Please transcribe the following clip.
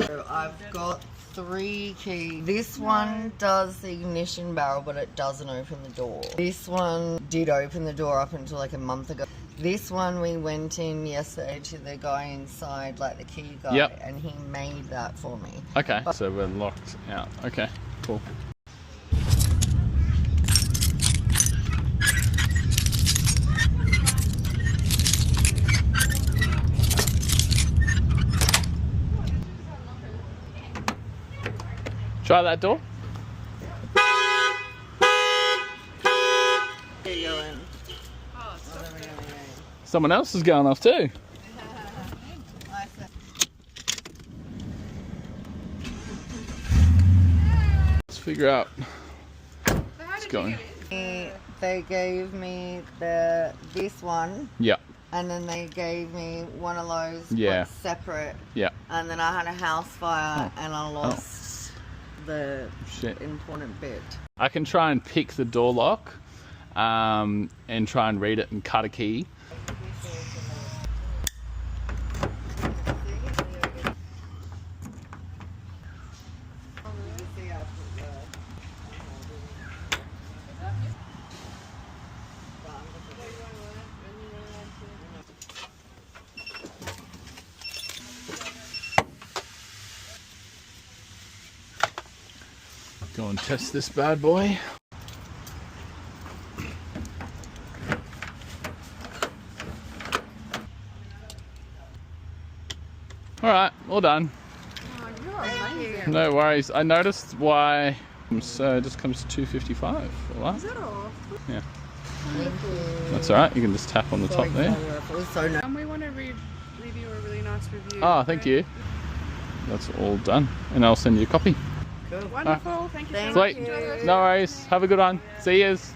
So I've got 3 keys. This one does the ignition barrel, but it doesn't open the door. This one did open the door up until like a month ago. This one we went in yesterday to the guy inside, like the key guy, Yep. and he made that for me. Okay, so we're locked out. Okay, cool. Try that door. Here you go in. Someone else is going off too. Let's figure out what's going. They gave me this one. Yeah. And then they gave me one of those Yeah. separate. Yeah. And then I had a house fire and I lost the Shit. important bit. I can try and pick the door lock and try and read it and cut a key. Go and test this bad boy. Alright, all done. Oh, you're amazing. No worries. I noticed why, so it just comes to $2.55 for that. Is that all? Yeah. Thank you. That's alright, you can just tap on the top there. We want to leave you a really nice review. Oh, thank you. That's all done. And I'll send you a copy. Cool. Wonderful. Thank you so much. Sweet. Enjoy the rest of No your worries. day. Have a good one. See yous.